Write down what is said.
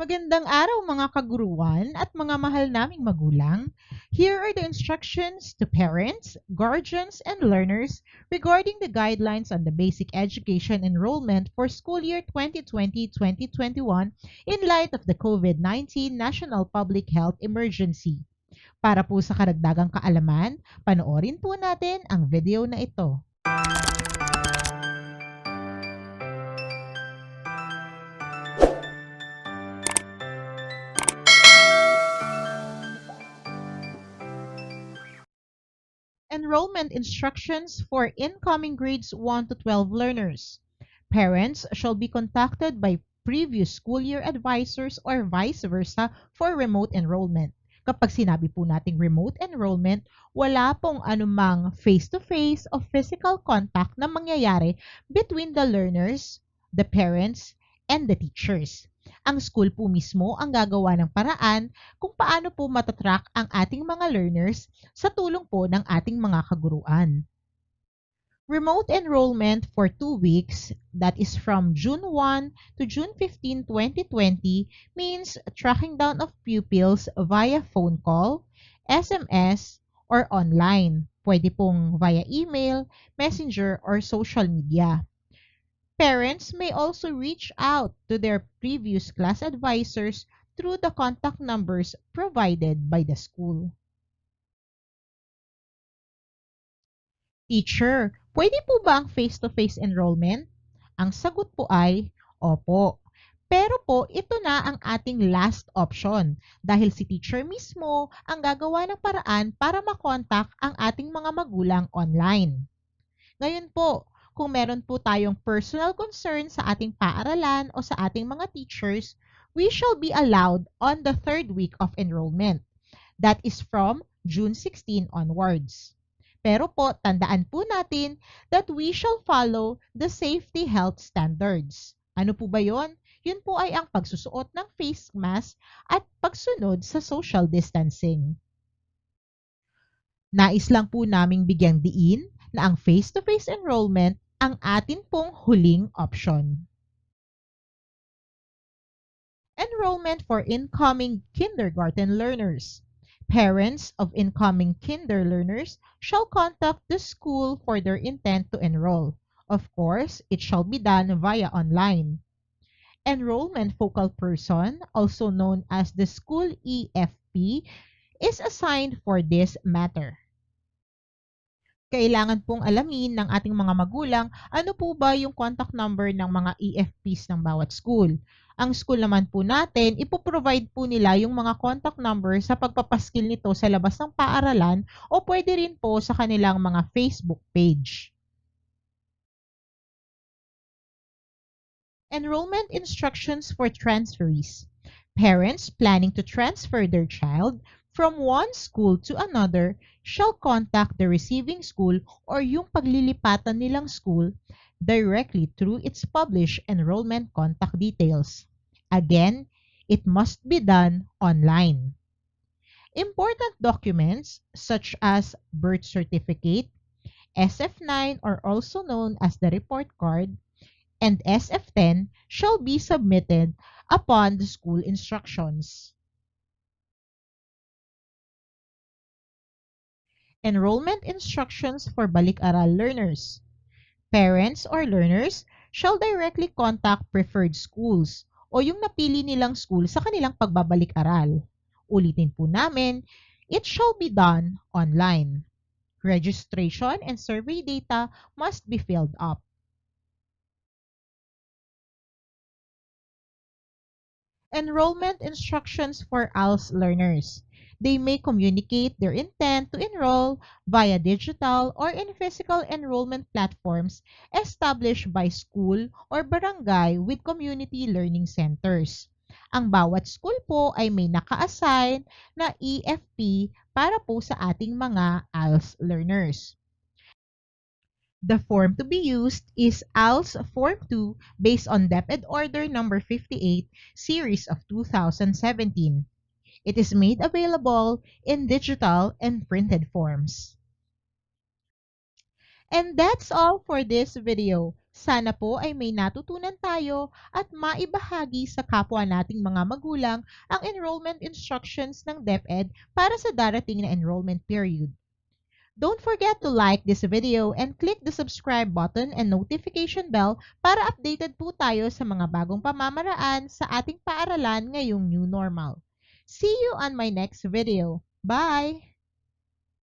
Magandang araw mga kaguruan at mga mahal naming magulang. Here are the instructions to parents, guardians, and learners regarding the guidelines on the basic education enrollment for school year 2020-2021 in light of the COVID-19 National Public Health Emergency. Para po sa karagdagang kaalaman, panoorin po natin ang video na ito. Enrollment instructions for incoming grades 1 to 12 learners. Parents shall be contacted by previous school year advisors or vice versa for remote enrollment. Kapag sinabi po nating remote enrollment, wala pong anumang face-to-face o physical contact na mangyayari between the learners, the parents, and the teachers. Ang school po mismo ang gagawa ng paraan kung paano po matatrack ang ating mga learners sa tulong po ng ating mga kaguruan. Remote enrollment for 2 weeks, that is from June 1 to June 15, 2020, means tracking down of pupils via phone call, SMS, or online. Pwede pong via email, messenger, or social media. Parents may also reach out to their previous class advisors through the contact numbers provided by the school. Teacher, pwede po ba ang face-to-face enrollment? Ang sagot po ay, opo. Pero po, ito na ang ating last option dahil si teacher mismo ang gagawa ng paraan para makontak ang ating mga magulang online. Ngayon po, kung meron po tayong personal concern sa ating paaralan o sa ating mga teachers, we shall be allowed on the 3rd week of enrollment. That is from June 16 onwards. Pero po, tandaan po natin that we shall follow the safety health standards. Ano po ba yon? Yun po ay ang pagsusuot ng face mask at pagsunod sa social distancing. Nais lang po naming bigyang diin na ang face-to-face enrollment ang atin pong huling option. Enrollment for incoming kindergarten learners. Parents of incoming kinder learners shall contact the school for their intent to enroll. Of course, it shall be done via online. Enrollment focal person, also known as the school EFP, is assigned for this matter. Kailangan pong alamin ng ating mga magulang ano po ba yung contact number ng mga EFPs ng bawat school. Ang school naman po natin, ipoprovide po nila yung mga contact number sa pagpapaskil nito sa labas ng paaralan o pwede rin po sa kanilang mga Facebook page. Enrollment instructions for transferees. Parents planning to transfer their child from one school to another shall contact the receiving school or yung paglilipatan nilang school directly through its published enrollment contact details. Again, it must be done online. Important documents such as birth certificate, SF9 or also known as the report card, and SF10 shall be submitted upon the school instructions. Enrollment instructions for Balik-aral learners. Parents or learners shall directly contact preferred schools o yung napili nilang school sa kanilang pagbabalik-aral. Ulitin po namin, it shall be done online. Registration and survey data must be filled up. Enrollment instructions for ALS learners. They may communicate their intent to enroll via digital or in physical enrollment platforms established by school or barangay with community learning centers. Ang bawat school po ay may naka-assign na EFP para po sa ating mga ALS learners. The form to be used is ALS Form 2 based on DepEd Order number 58, Series of 2017. It is made available in digital and printed forms. And that's all for this video. Sana po ay may natutunan tayo at maibahagi sa kapwa nating mga magulang ang enrollment instructions ng DepEd para sa darating na enrollment period. Don't forget to like this video and click the subscribe button and notification bell para updated po tayo sa mga bagong pamamaraan sa ating paaralan ngayong new normal. See you on my next video. Bye!